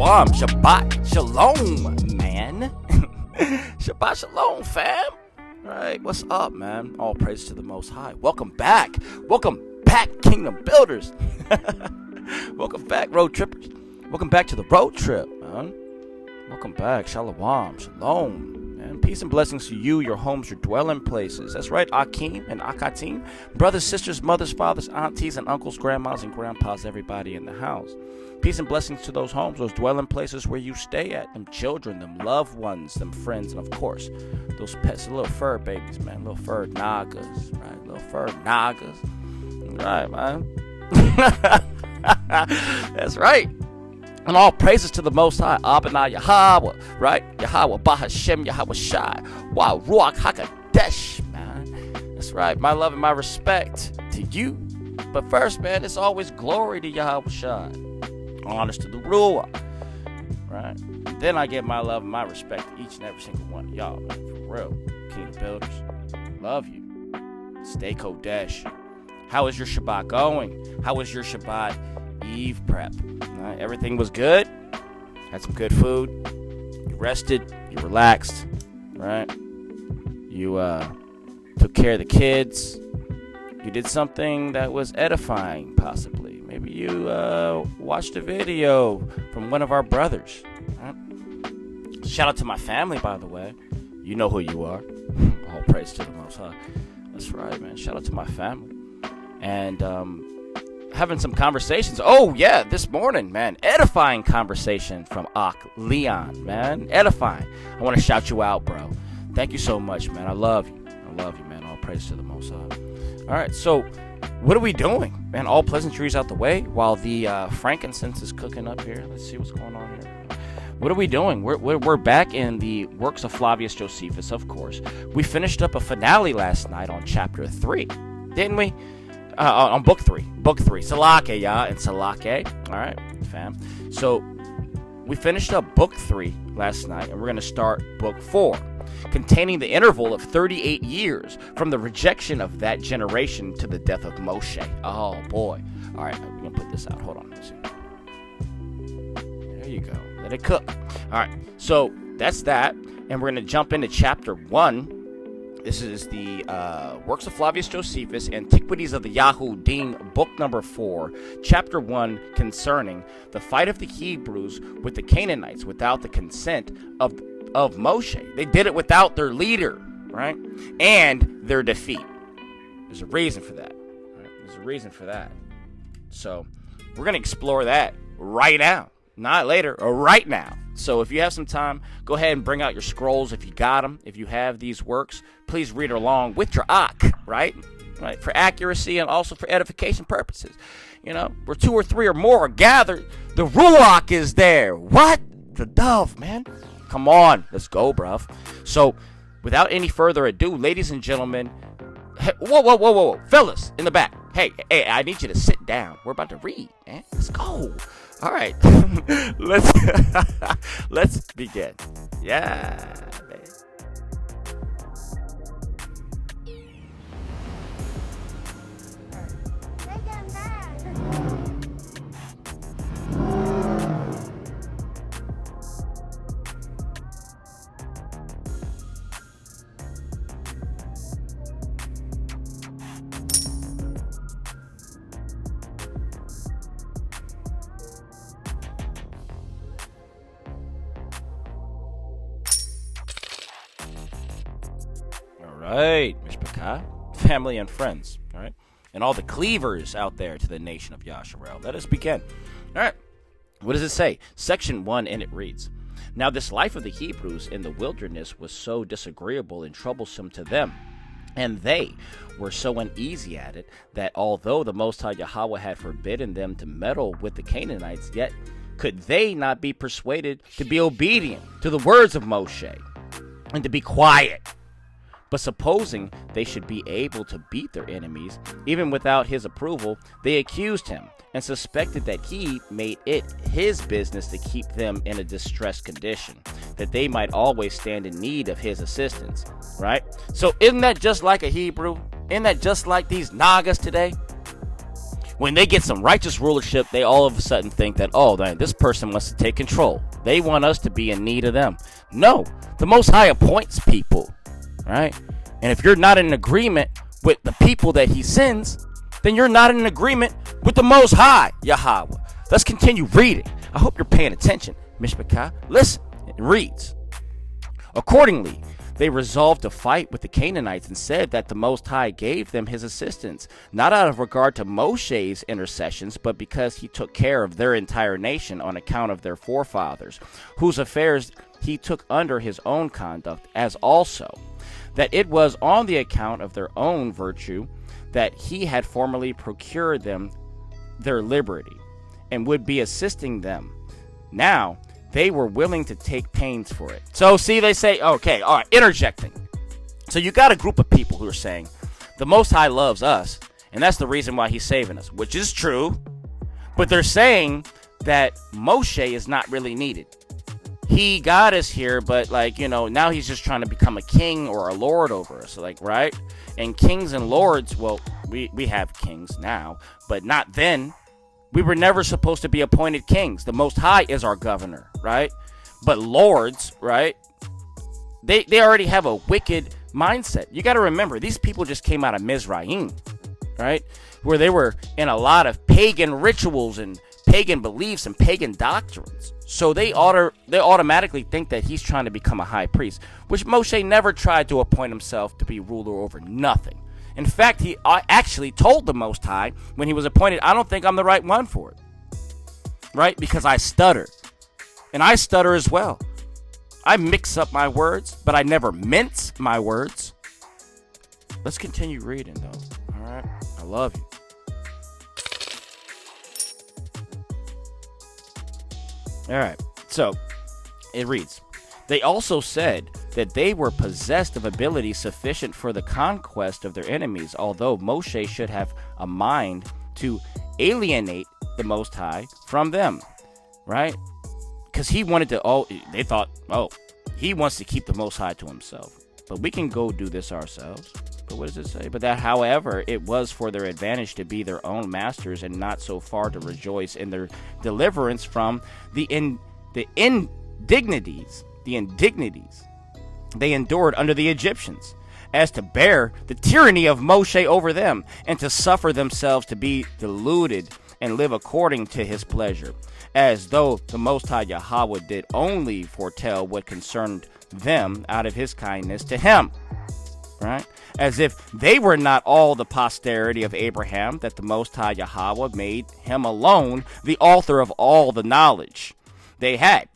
Shalom, Shabbat Shalom, man. Shabbat Shalom, fam. All right, what's up, man? All praise to the Most High. Welcome back, Kingdom Builders. Welcome back, road trippers. Welcome back to the road trip, man. Welcome back, Shalom, Shalom. And peace and blessings to you, your homes, your dwelling places. That's right, Akim and Akatim. Brothers, sisters, mothers, fathers, aunties, and uncles, grandmas, and grandpas, everybody in the house. Peace and blessings to those homes, those dwelling places where you stay at. Them children, them loved ones, them friends, and of course, those pets, the little fur babies, man. Little fur NAHGGAs, right? Little fur NAHGGAs. Right, man. That's right. And all praises to the Most High, Abba Yahweh, right? Yahweh, Bahashem, Yahweh Shai, wow, Ruach HaKodesh, man. That's right, my love and my respect to you. But first, man, it's always glory to Yahweh Shai. Honors to the Ruach, right? Then I give my love and my respect to each and every single one of y'all, man, for real. Kingdom Builders, love you. Stay Kodesh. How is your Shabbat going? How was your Shabbat Eve prep? Right, everything was good. Had some good food. You rested. You relaxed. Right? You took care of the kids. You did something that was edifying, possibly. Maybe you watched a video from one of our brothers. Right? Shout out to my family, by the way. You know who you are. All praise to the Most High. That's right, man. Shout out to my family. And having some conversations. Oh, yeah, this morning, man. Edifying conversation from Leon, man. Edifying. I want to shout you out, bro. Thank you so much, man. I love you. I love you, man. All praise to the Most High. All right, so what are we doing? Man, all pleasantries out the way while the frankincense is cooking up here. Let's see what's going on here. What are we doing? We're back in the works of Flavius Josephus, of course. We finished up a finale last night on chapter 3, didn't we? On book 3. Book 3. Salake, yeah, and Salake. All right, fam. So we finished up book 3 last night, and we're going to start book 4, containing the interval of 38 years from the rejection of that generation to the death of Moshe. Oh, boy. All right, we're going to put this out. Hold on. Let's see. There you go. Let it cook. All right, so that's that, and we're going to jump into chapter 1. This is the Works of Flavius Josephus, Antiquities of the Yahudim, book number 4, chapter 1, concerning the fight of the Hebrews with the Canaanites without the consent of Moshe. They did it without their leader, right? And their defeat. There's a reason for that. Right? There's a reason for that. So we're going to explore that right now. Not later, or right now. So if you have some time, go ahead and bring out your scrolls if you got them. If you have these works, please read along with your Ak, right? Right, for accuracy and also for edification purposes. You know, where 2 or 3 or more are gathered, the Ruach is there. What? The dove, man. Come on, let's go, bruv. So, without any further ado, ladies and gentlemen, whoa, fellas in the back. Hey, I need you to sit down. We're about to read, man. Let's go. All right, let's begin. Yeah, man. All right, Mishpachah, family and friends, all right, and all the cleavers out there to the nation of Yasharel. Let us begin. All right, what does it say? Section 1, and it reads, Now this life of the Hebrews in the wilderness was so disagreeable and troublesome to them, and they were so uneasy at it, that although the Most High Yahweh had forbidden them to meddle with the Canaanites, yet could they not be persuaded to be obedient to the words of Moshe, and to be quiet. But supposing they should be able to beat their enemies, even without his approval, they accused him, and suspected that he made it his business to keep them in a distressed condition, that they might always stand in need of his assistance, right? So isn't that just like a Hebrew? Isn't that just like these NAHGGAs today? When they get some righteous rulership, they all of a sudden think that, oh, man, this person wants to take control. They want us to be in need of them. No, the Most High appoints people, right? And if you're not in agreement with the people that he sends, then you're not in agreement with the Most High, Yahweh. Let's continue reading. I hope you're paying attention, Mishpachah. Listen, it reads, accordingly, they resolved to fight with the Canaanites and said that the Most High gave them his assistance, not out of regard to Moshe's intercessions, but because he took care of their entire nation on account of their forefathers, whose affairs he took under his own conduct, as also that it was on the account of their own virtue that he had formerly procured them their liberty, and would be assisting them. Now they were willing to take pains for it. So see, they say, okay, all right, interjecting. So you got a group of people who are saying, the Most High loves us, and that's the reason why he's saving us, which is true. But they're saying that Moshe is not really needed. He got us here, but now he's just trying to become a king or a lord over us, right? And kings and lords, well, we have kings now, but not then. We were never supposed to be appointed kings. The Most High is our governor, right? But lords, right? They already have a wicked mindset. You got to remember, these people just came out of Mizraim, right? Where they were in a lot of pagan rituals and pagan beliefs and pagan doctrines. So they automatically think that he's trying to become a high priest, which Moshe never tried to appoint himself to be ruler over nothing. In fact, he actually told the Most High when he was appointed, I don't think I'm the right one for it. Right? Because I stutter. And I stutter as well. I mix up my words, but I never mince my words. Let's continue reading, though. All right? I love you. All right. So, it reads, they also said that they were possessed of ability sufficient for the conquest of their enemies, although Moshe should have a mind to alienate the Most High from them, right? Because he wanted to, they thought, he wants to keep the Most High to himself, but we can go do this ourselves. But what does it say? But that, however, it was for their advantage to be their own masters and not so far to rejoice in their deliverance from the indignities they endured under the Egyptians, as to bear the tyranny of Moshe over them, and to suffer themselves to be deluded and live according to his pleasure, as though the Most High Yahweh did only foretell what concerned them out of his kindness to him, right? As if they were not all the posterity of Abraham, that the Most High Yahweh made him alone the author of all the knowledge they had,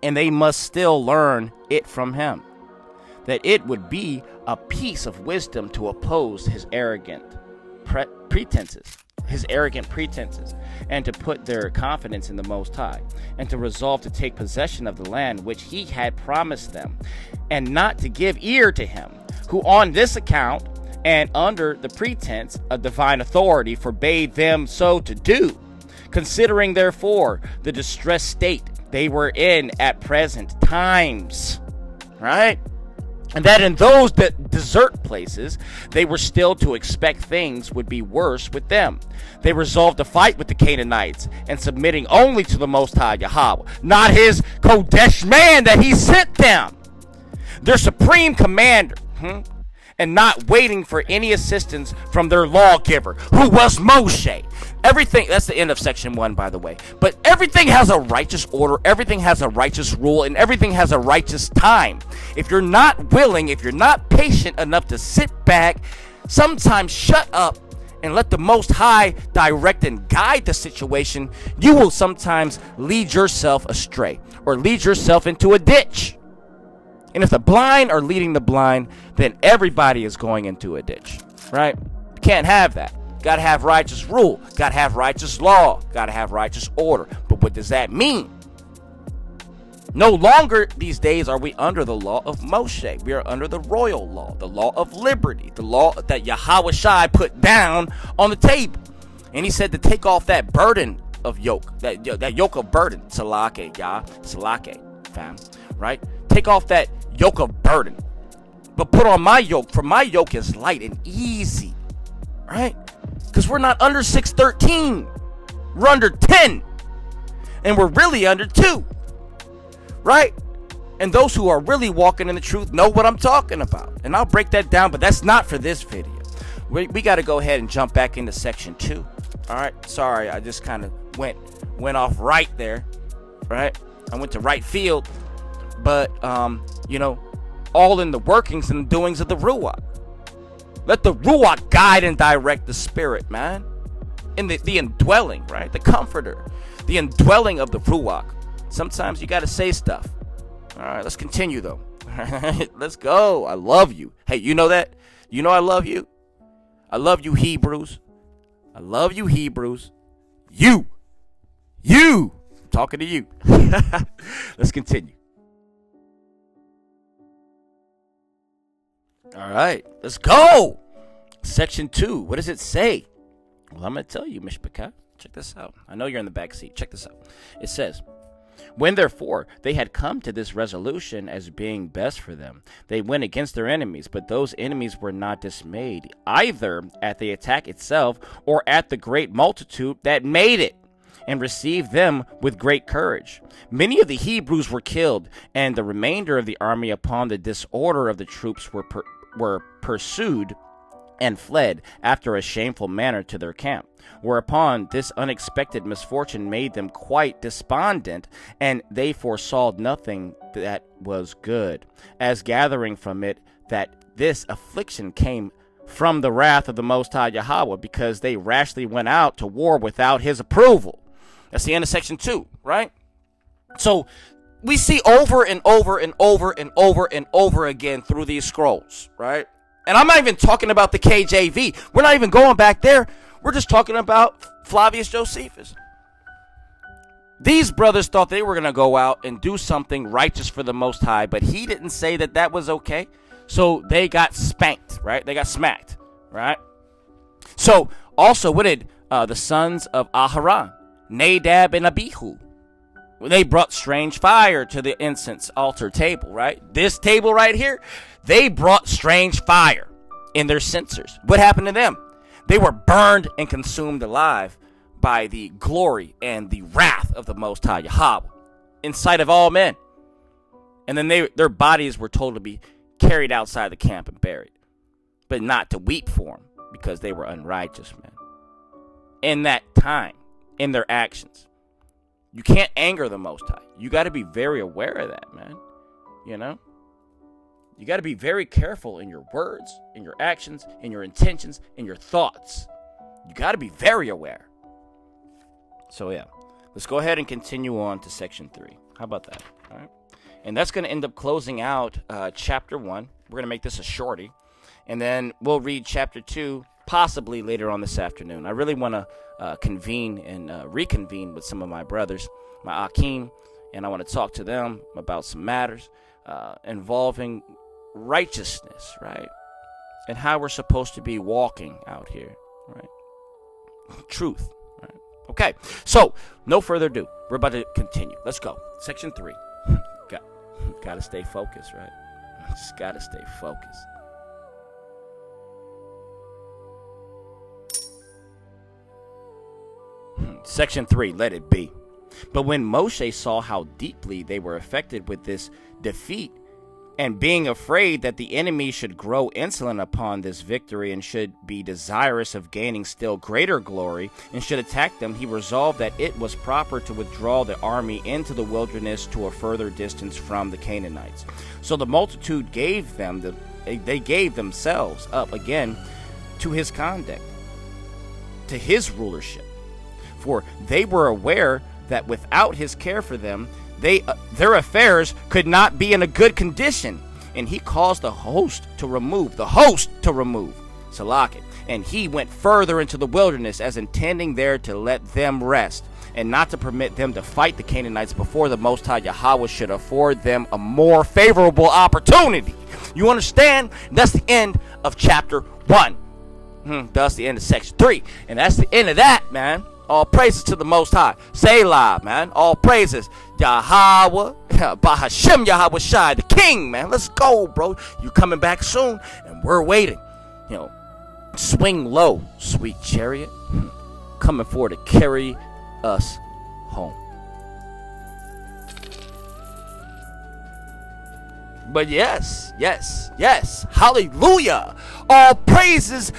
and they must still learn it from him, that it would be a piece of wisdom to oppose his arrogant pretenses, and to put their confidence in the Most High, and to resolve to take possession of the land which he had promised them, and not to give ear to him, who on this account, and under the pretense of divine authority, forbade them so to do, considering therefore the distressed state they were in at present times, right? And that in those desert places, they were still to expect things would be worse with them. They resolved to fight with the Canaanites, and submitting only to the Most High Yahweh, not his Kodesh man that he sent them, their supreme commander, and not waiting for any assistance from their lawgiver, who was Moshe. Everything, that's the end of section 1, by the way. But everything has a righteous order, everything has a righteous rule, and everything has a righteous time. If you're not willing, if you're not patient enough to sit back, sometimes shut up, and let the Most High direct and guide the situation, you will sometimes lead yourself astray, or lead yourself into a ditch. And if the blind are leading the blind, then everybody is going into a ditch, right? Can't have that. Got to have righteous rule. Got to have righteous law. Got to have righteous order. But what does that mean? No longer these days are we under the law of Moshe. We are under the royal law, the law of liberty, the law that Yahweh Shai put down on the table. And he said to take off that burden of yoke, that yoke of burden. Salake, Yah. Salake, fam. Right? Take off that yoke of burden, but put on my yoke, for my yoke is light and easy, right? Because we're not under 613. We're under 10. And we're really under 2. Right? And those who are really walking in the truth know what I'm talking about. And I'll break that down, but that's not for this video. We got to go ahead and jump back into section 2. All right? Sorry, I just kind of went off right there. Right? I went to right field. But, all in the workings and doings of the Ruach. Let the Ruach guide and direct the spirit, man. In the indwelling, right? The comforter. The indwelling of the Ruach. Sometimes you got to say stuff. All right, let's continue, though. Let's go. I love you. Hey, you know that? You know I love you? I love you, Hebrews. I love you, Hebrews. You. I'm talking to you. Let's continue. All right, let's go. Section 2. What does it say? Well, I'm going to tell you, Mishpachah. Check this out. I know you're in the back seat. Check this out. It says, when therefore they had come to this resolution as being best for them, they went against their enemies, but those enemies were not dismayed, either at the attack itself or at the great multitude that made it, and received them with great courage. Many of the Hebrews were killed, and the remainder of the army, upon the disorder of the troops, were pursued and fled after a shameful manner to their camp. Whereupon this unexpected misfortune made them quite despondent, and they foresaw nothing that was good, as gathering from it that this affliction came from the wrath of the Most High Yahweh, because they rashly went out to war without his approval. That's the end of section 2, right? So we see over and over and over and over and over again through these scrolls, right? And I'm not even talking about the KJV. We're not even going back there. We're just talking about Flavius Josephus. These brothers thought they were going to go out and do something righteous for the Most High, but he didn't say that that was okay. So they got spanked, right? They got smacked, right? So also, what did the sons of Aharon, Nadab and Abihu, they brought strange fire to the incense altar table, right? This table right here, they brought strange fire in their censers. What happened to them? They were burned and consumed alive by the glory and the wrath of the Most High Yahweh in sight of all men. And then their bodies were told to be carried outside the camp and buried, but not to weep for them, because they were unrighteous men. In that time, in their actions, you can't anger the Most High. You got to be very aware of that, man. You know? You got to be very careful in your words, in your actions, in your intentions, in your thoughts. You got to be very aware. So, yeah. Let's go ahead and continue on to section 3. How about that? All right. And that's going to end up closing out chapter 1. We're going to make this a shorty. And then we'll read chapter 2 possibly later on this afternoon. I really want to convene and reconvene with some of my brothers, my Akim, and I want to talk to them about some matters involving righteousness, right? And how we're supposed to be walking out here, right? Truth, right? Okay, so no further ado. We're about to continue. Let's go. Section 3. Got to stay focused, right? Just got to stay focused. Section 3, let it be. But when Moshe saw how deeply they were affected with this defeat, and being afraid that the enemy should grow insolent upon this victory and should be desirous of gaining still greater glory and should attack them, he resolved that it was proper to withdraw the army into the wilderness to a further distance from the Canaanites. So the multitude gave themselves up again to his conduct, to his rulership. For they were aware that without his care for them, their affairs could not be in a good condition. And he caused the host to remove, Salakit. And he went further into the wilderness, as intending there to let them rest, and not to permit them to fight the Canaanites before the Most High Yahweh should afford them a more favorable opportunity. You understand? That's the end of chapter 1. That's the end of section 3. And that's the end of that, man. All praises to the Most High. Selah, man. All praises. Yahweh, Bahashem Yahweh Shai, the King, man. Let's go, bro. You coming back soon, and we're waiting. Swing low, sweet chariot, coming forward to carry us home. But yes, hallelujah. All praises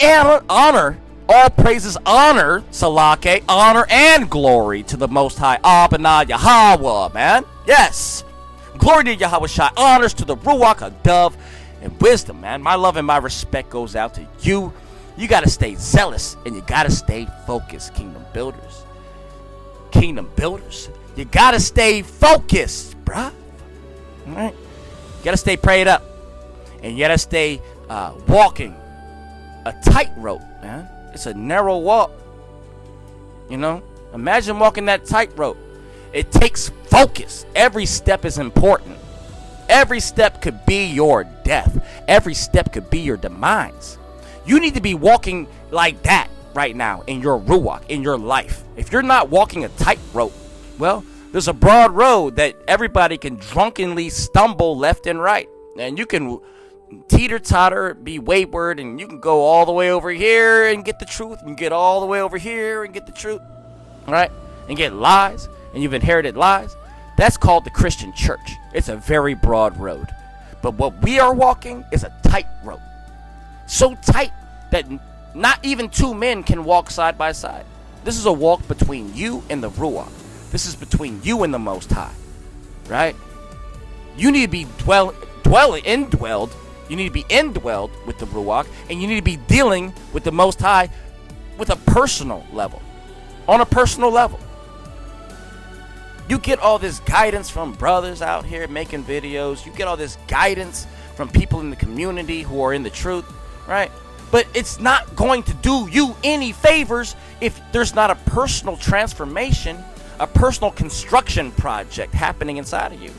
and honor, Salake, honor and glory to the Most High Abba Yahweh, man. Yes. Glory to Yahweh Shai, honors to the Ruach, a dove, and wisdom, man. My love and my respect goes out to you. You got to stay zealous and you got to stay focused, kingdom builders. You got to stay focused, bruh. All right? You got to stay prayed up. And you got to stay walking a tightrope, man. It's a narrow walk. You know? Imagine walking that tightrope. It takes focus. Every step is important. Every step could be your death. Every step could be your demise. You need to be walking like that right now in your ruach, in your life. If you're not walking a tightrope, well, there's a broad road that everybody can drunkenly stumble left and right. And you can teeter-totter, be wayward, and you can go all the way over here and get the truth. And get all the way over here and get the truth. All right? And get lies. And you've inherited lies. That's called the Christian church. It's a very broad road. But what we are walking is a tight rope. So tight that not even two men can walk side by side. This is a walk between you and the Ruach. This is between you and the Most High. Right? You need to be indwelled. You need to be indwelled with the Ruach. And you need to be dealing with the Most High with a personal level. On a personal level. You get all this guidance from brothers out here making videos. You get all this guidance from people in the community who are in the truth, right? But it's not going to do you any favors if there's not a personal transformation, a personal construction project happening inside of you.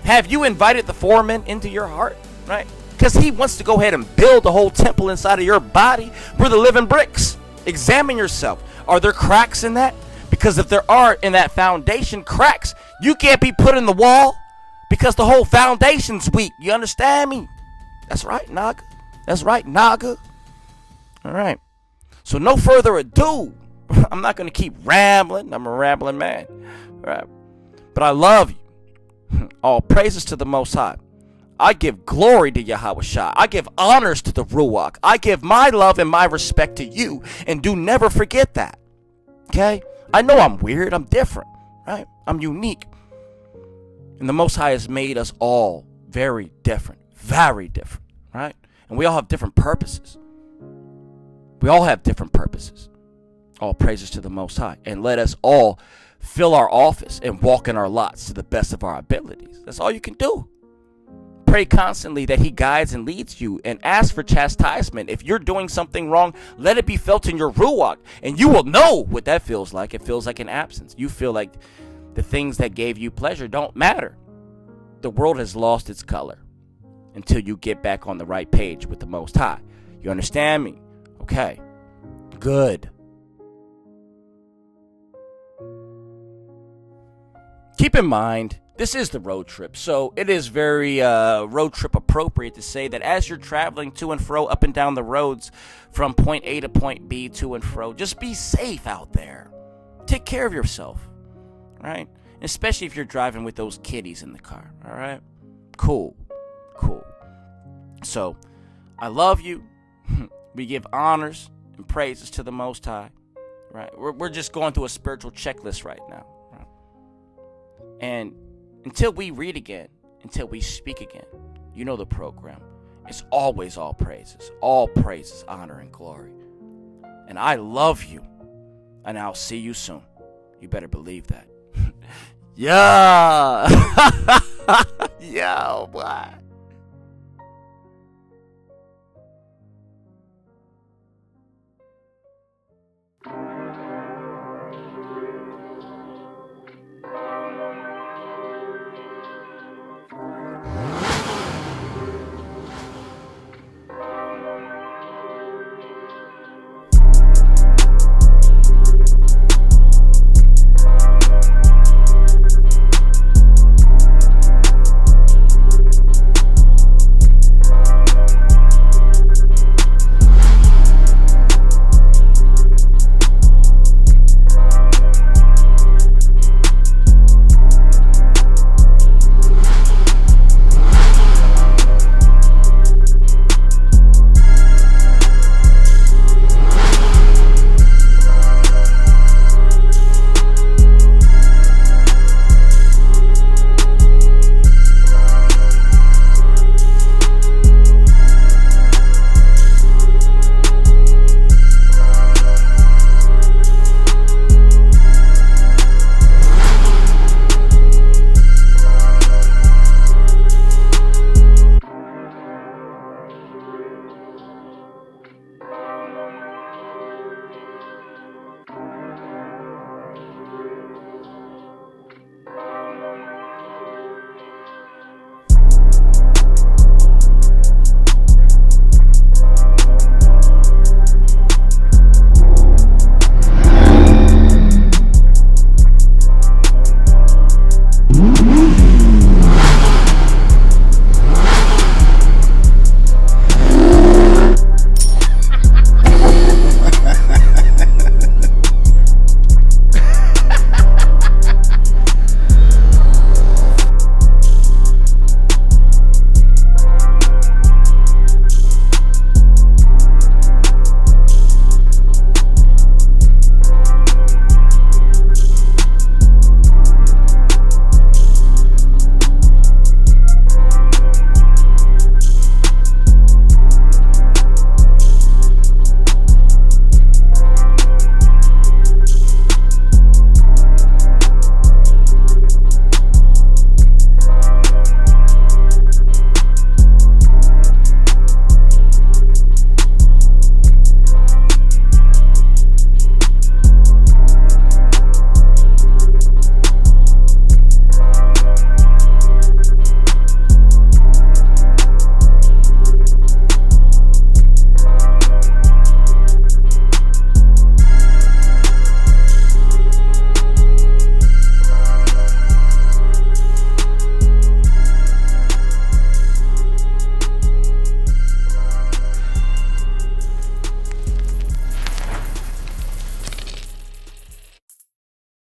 Have you invited the foreman into your heart, right? Because he wants to go ahead and build the whole temple inside of your body. We're the living bricks. Examine yourself. Are there cracks in that? Because if there are in that foundation cracks, you can't be put in the wall because the whole foundation's weak. You understand me? That's right, NAHGGA. That's right, NAHGGA. All right. So no further ado. I'm not going to keep rambling. I'm a rambling man. All right. But I love you. All praises to the Most High. I give glory to Yahweh Shai. I give honors to the Ruach. I give my love and my respect to you. And do never forget that. Okay? I know I'm weird. I'm different, right? I'm unique. And the Most High has made us all very different, right? And we all have different purposes. All praises to the Most High. And let us all fill our office and walk in our lots to the best of our abilities. That's all you can do. Pray constantly that he guides and leads you, and ask for chastisement. If you're doing something wrong, let it be felt in your ruach, and you will know what that feels like. It feels like an absence. You feel like the things that gave you pleasure don't matter. The world has lost its color until you get back on the right page with the Most High. You understand me? Okay. Good. Keep in mind, this is the road trip, so it is very road trip appropriate to say that as you're traveling to and fro up and down the roads from point A to point B to and fro, just be safe out there. Take care of yourself, right? And especially if you're driving with those kiddies in the car, all right? Cool. So, I love you. We give honors and praises to the Most High, right? We're just going through a spiritual checklist right now, right? And until we read again, until we speak again, you know the program. It's always all praises, honor, and glory. And I love you, and I'll see you soon. You better believe that. Yeah. Yo, boy.